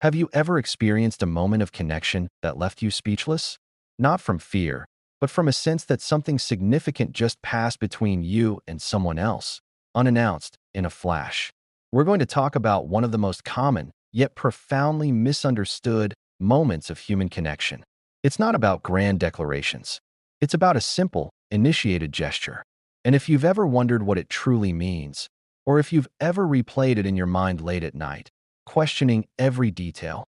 Have you ever experienced a moment of connection that left you speechless? Not from fear, but from a sense that something significant just passed between you and someone else, unannounced, in a flash. We're going to talk about one of the most common, yet profoundly misunderstood, moments of human connection. It's not about grand declarations. It's about a simple, initiated gesture. And if you've ever wondered what it truly means, or if you've ever replayed it in your mind late at night, questioning every detail,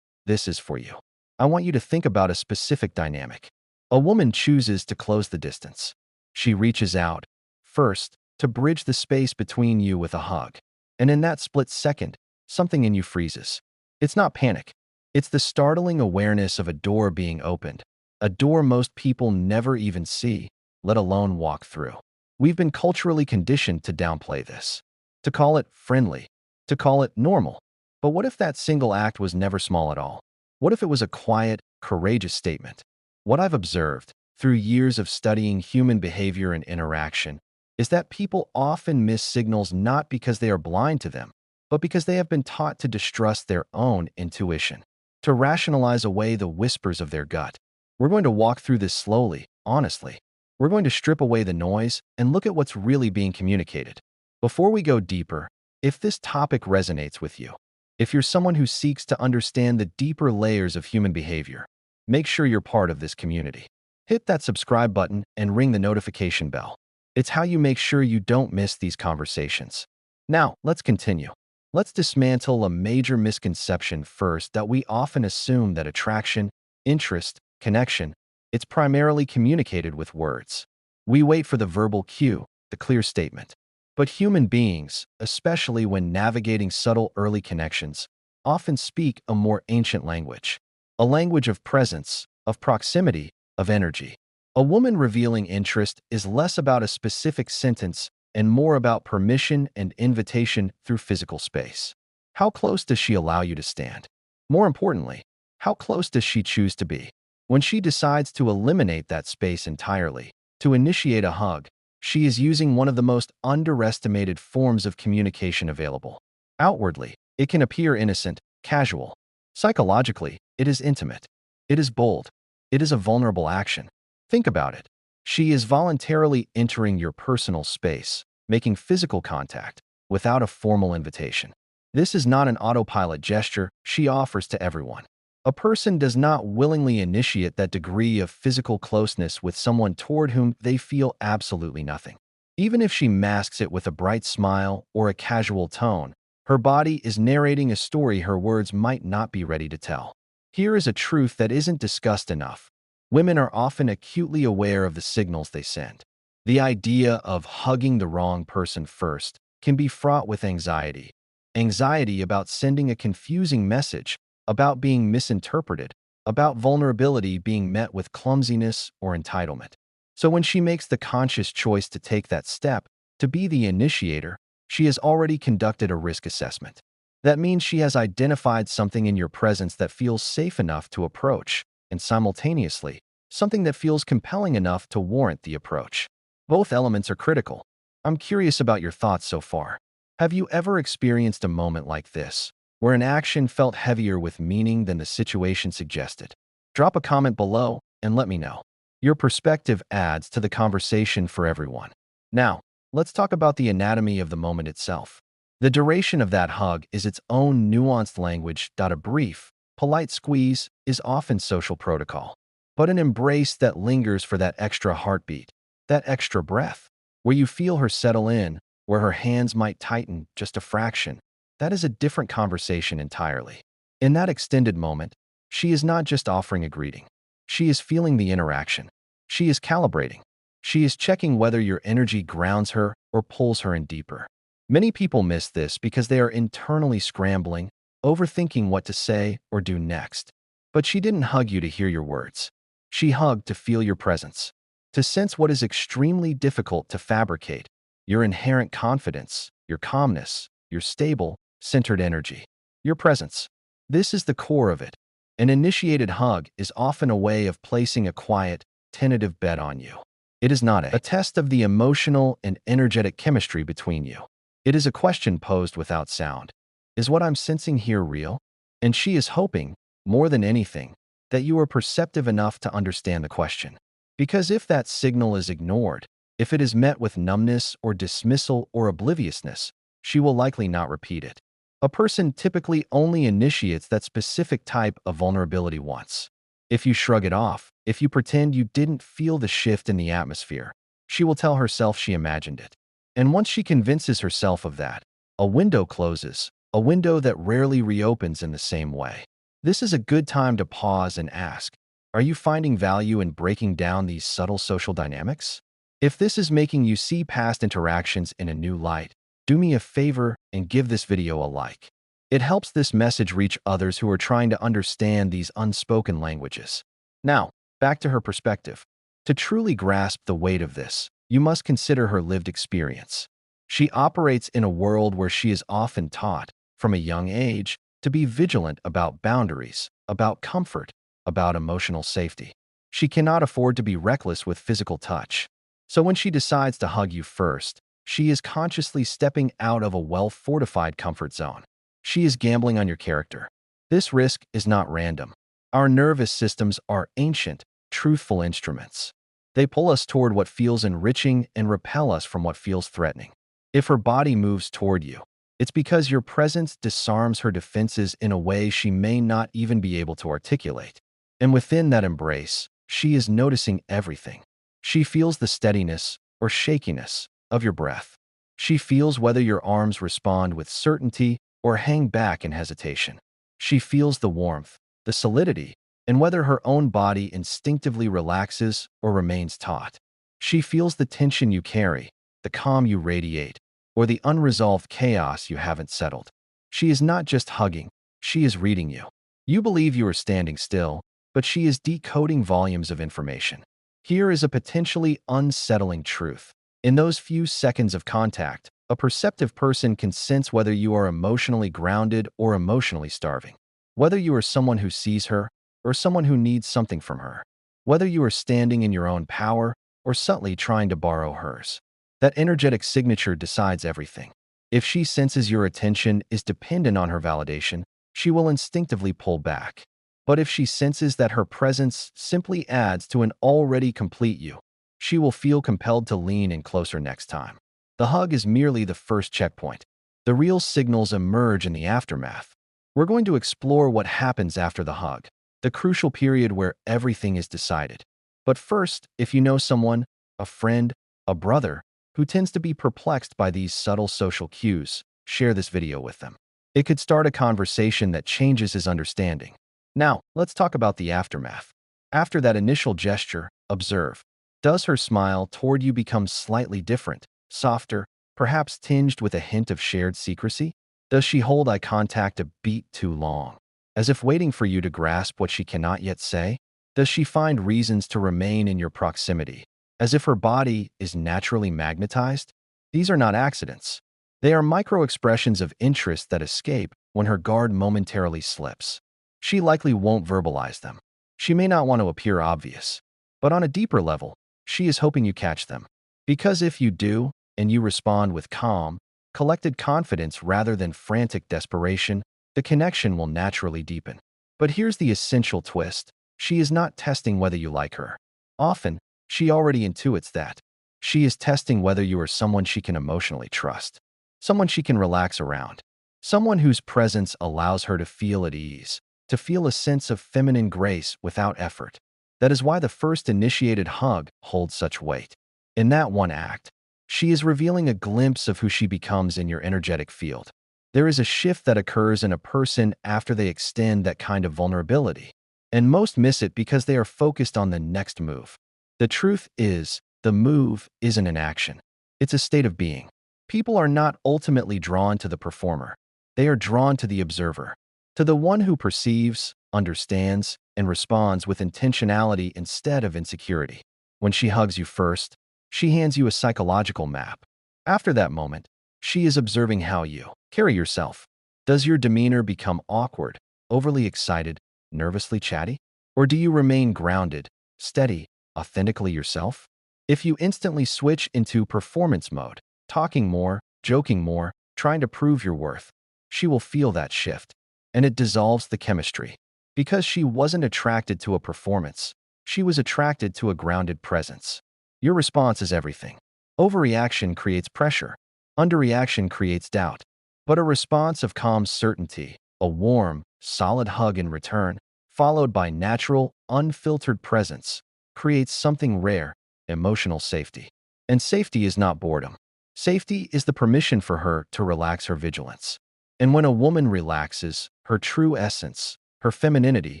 this is for you. I want you to think about a specific dynamic. A woman chooses to close the distance. She reaches out, first, to bridge the space between you with a hug. And in that split second, something in you freezes. It's not panic. It's the startling awareness of a door being opened, a door most people never even see, let alone walk through. We've been culturally conditioned to downplay this, to call it friendly, to call it normal. But what if that single act was never small at all? What if it was a quiet, courageous statement? What I've observed, through years of studying human behavior and interaction, is that people often miss signals not because they are blind to them, but because they have been taught to distrust their own intuition, to rationalize away the whispers of their gut. We're going to walk through this slowly, honestly. We're going to strip away the noise and look at what's really being communicated. Before we go deeper, if this topic resonates with you, if you're someone who seeks to understand the deeper layers of human behavior, make sure you're part of this community. Hit that subscribe button and ring the notification bell. It's how you make sure you don't miss these conversations. Now, let's continue. Let's dismantle a major misconception first, that we often assume that attraction, interest, connection, it's primarily communicated with words. We wait for the verbal cue, the clear statement. But human beings, especially when navigating subtle early connections, often speak a more ancient language, a language of presence, of proximity, of energy. A woman revealing interest is less about a specific sentence and more about permission and invitation through physical space. How close does she allow you to stand? More importantly, how close does she choose to be? When she decides to eliminate that space entirely, to initiate a hug, she is using one of the most underestimated forms of communication available. Outwardly, it can appear innocent, casual. Psychologically, it is intimate. It is bold. It is a vulnerable action. Think about it. She is voluntarily entering your personal space, making physical contact, without a formal invitation. This is not an autopilot gesture she offers to everyone. A person does not willingly initiate that degree of physical closeness with someone toward whom they feel absolutely nothing. Even if she masks it with a bright smile or a casual tone, her body is narrating a story her words might not be ready to tell. Here is a truth that isn't discussed enough. Women are often acutely aware of the signals they send. The idea of hugging the wrong person first can be fraught with anxiety. Anxiety about sending a confusing message, about being misinterpreted, about vulnerability being met with clumsiness or entitlement. So when she makes the conscious choice to take that step, to be the initiator, she has already conducted a risk assessment. That means she has identified something in your presence that feels safe enough to approach, and simultaneously, something that feels compelling enough to warrant the approach. Both elements are critical. I'm curious about your thoughts so far. Have you ever experienced a moment like this, where an action felt heavier with meaning than the situation suggested? Drop a comment below and let me know. Your perspective adds to the conversation for everyone. Now, let's talk about the anatomy of the moment itself. The duration of that hug is its own nuanced language. A brief, polite squeeze is often social protocol. But an embrace that lingers for that extra heartbeat, that extra breath, where you feel her settle in, where her hands might tighten just a fraction, that is a different conversation entirely. In that extended moment, she is not just offering a greeting. She is feeling the interaction. She is calibrating. She is checking whether your energy grounds her or pulls her in deeper. Many people miss this because they are internally scrambling, overthinking what to say or do next. But she didn't hug you to hear your words. She hugged to feel your presence, to sense what is extremely difficult to fabricate: your inherent confidence, your calmness, your stable, centered energy, your presence. This is the core of it. An initiated hug is often a way of placing a quiet, tentative bet on you. It is not a test of the emotional and energetic chemistry between you. It is a question posed without sound. Is what I'm sensing here real? And she is hoping, more than anything, that you are perceptive enough to understand the question. Because if that signal is ignored, if it is met with numbness or dismissal or obliviousness, she will likely not repeat it. A person typically only initiates that specific type of vulnerability once. If you shrug it off, if you pretend you didn't feel the shift in the atmosphere, she will tell herself she imagined it. And once she convinces herself of that, a window closes, a window that rarely reopens in the same way. This is a good time to pause and ask, are you finding value in breaking down these subtle social dynamics? If this is making you see past interactions in a new light, do me a favor and give this video a like. It helps this message reach others who are trying to understand these unspoken languages. Now, back to her perspective. To truly grasp the weight of this, you must consider her lived experience. She operates in a world where she is often taught, from a young age, to be vigilant about boundaries, about comfort, about emotional safety. She cannot afford to be reckless with physical touch. So when she decides to hug you first, she is consciously stepping out of a well-fortified comfort zone. She is gambling on your character. This risk is not random. Our nervous systems are ancient, truthful instruments. They pull us toward what feels enriching and repel us from what feels threatening. If her body moves toward you, it's because your presence disarms her defenses in a way she may not even be able to articulate. And within that embrace, she is noticing everything. She feels the steadiness or shakiness of your breath. She feels whether your arms respond with certainty or hang back in hesitation. She feels the warmth, the solidity, and whether her own body instinctively relaxes or remains taut. She feels the tension you carry, the calm you radiate, or the unresolved chaos you haven't settled. She is not just hugging, she is reading you. You believe you are standing still, but she is decoding volumes of information. Here is a potentially unsettling truth. In those few seconds of contact, a perceptive person can sense whether you are emotionally grounded or emotionally starving, whether you are someone who sees her or someone who needs something from her, whether you are standing in your own power or subtly trying to borrow hers. That energetic signature decides everything. If she senses your attention is dependent on her validation, she will instinctively pull back. But if she senses that her presence simply adds to an already complete you, she will feel compelled to lean in closer next time. The hug is merely the first checkpoint. The real signals emerge in the aftermath. We're going to explore what happens after the hug, the crucial period where everything is decided. But first, if you know someone, a friend, a brother, who tends to be perplexed by these subtle social cues, share this video with them. It could start a conversation that changes his understanding. Now, let's talk about the aftermath. After that initial gesture, observe. Does her smile toward you become slightly different, softer, perhaps tinged with a hint of shared secrecy? Does she hold eye contact a beat too long, as if waiting for you to grasp what she cannot yet say? Does she find reasons to remain in your proximity, as if her body is naturally magnetized? These are not accidents. They are micro-expressions of interest that escape when her guard momentarily slips. She likely won't verbalize them. She may not want to appear obvious. But on a deeper level, she is hoping you catch them. Because if you do, and you respond with calm, collected confidence rather than frantic desperation, the connection will naturally deepen. But here's the essential twist. She is not testing whether you like her. Often, she already intuits that. She is testing whether you are someone she can emotionally trust, someone she can relax around, someone whose presence allows her to feel at ease, to feel a sense of feminine grace without effort. That is why the first initiated hug holds such weight. In that one act, she is revealing a glimpse of who she becomes in your energetic field. There is a shift that occurs in a person after they extend that kind of vulnerability, and most miss it because they are focused on the next move. The truth is, the move isn't an action. It's a state of being. People are not ultimately drawn to the performer. They are drawn to the observer, to the one who perceives, understands, and responds with intentionality instead of insecurity. When she hugs you first, she hands you a psychological map. After that moment, she is observing how you carry yourself. Does your demeanor become awkward, overly excited, nervously chatty? Or do you remain grounded, steady, authentically yourself? If you instantly switch into performance mode, talking more, joking more, trying to prove your worth, she will feel that shift. and it dissolves the chemistry. Because she wasn't attracted to a performance, she was attracted to a grounded presence. Your response is everything. Overreaction creates pressure. Underreaction creates doubt. But a response of calm certainty, a warm, solid hug in return, followed by natural, unfiltered presence, creates something rare, emotional safety. And safety is not boredom. Safety is the permission for her to relax her vigilance. And when a woman relaxes, her true essence, her femininity,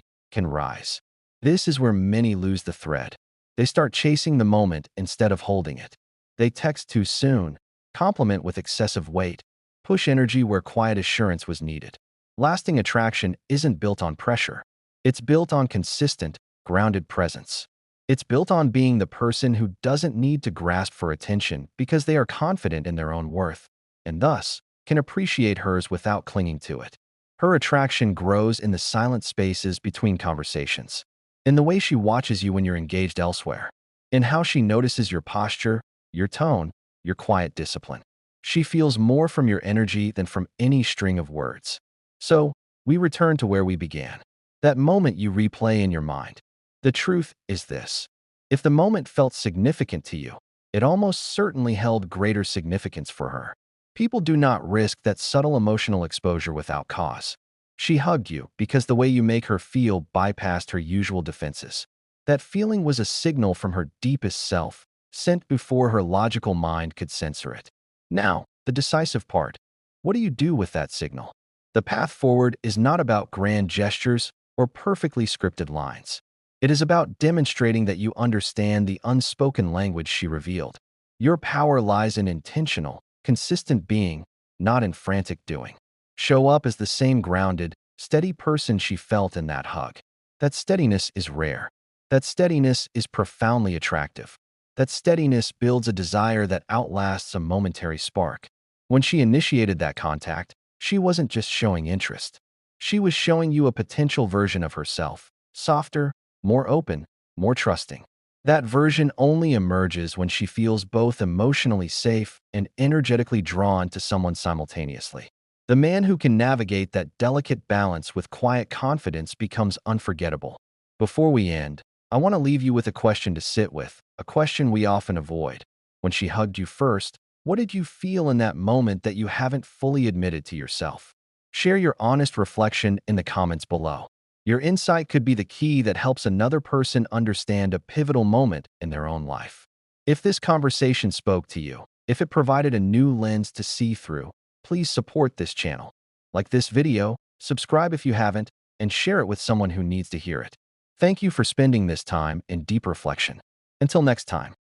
can rise. This is where many lose the thread. They start chasing the moment instead of holding it. They text too soon, compliment with excessive weight, push energy where quiet assurance was needed. Lasting attraction isn't built on pressure. It's built on consistent, grounded presence. It's built on being the person who doesn't need to grasp for attention because they are confident in their own worth, and thus can appreciate hers without clinging to it. Her attraction grows in the silent spaces between conversations, in the way she watches you when you're engaged elsewhere, in how she notices your posture, your tone, your quiet discipline. She feels more from your energy than from any string of words. So, we return to where we began. That moment you replay in your mind. The truth is this. If the moment felt significant to you, it almost certainly held greater significance for her. People do not risk that subtle emotional exposure without cause. She hugged you because the way you make her feel bypassed her usual defenses. That feeling was a signal from her deepest self, sent before her logical mind could censor it. Now, the decisive part. What do you do with that signal? The path forward is not about grand gestures or perfectly scripted lines. It is about demonstrating that you understand the unspoken language she revealed. Your power lies in intentional, consistent being, not in frantic doing. Show up as the same grounded, steady person she felt in that hug. That steadiness is rare. That steadiness is profoundly attractive. That steadiness builds a desire that outlasts a momentary spark. When she initiated that contact, she wasn't just showing interest. She was showing you a potential version of herself, softer, more open, more trusting. That version only emerges when she feels both emotionally safe and energetically drawn to someone simultaneously. The man who can navigate that delicate balance with quiet confidence becomes unforgettable. Before we end, I want to leave you with a question to sit with, a question we often avoid. When she hugged you first, what did you feel in that moment that you haven't fully admitted to yourself? Share your honest reflection in the comments below. Your insight could be the key that helps another person understand a pivotal moment in their own life. If this conversation spoke to you, if it provided a new lens to see through, please support this channel. Like this video, subscribe if you haven't, and share it with someone who needs to hear it. Thank you for spending this time in deep reflection. Until next time.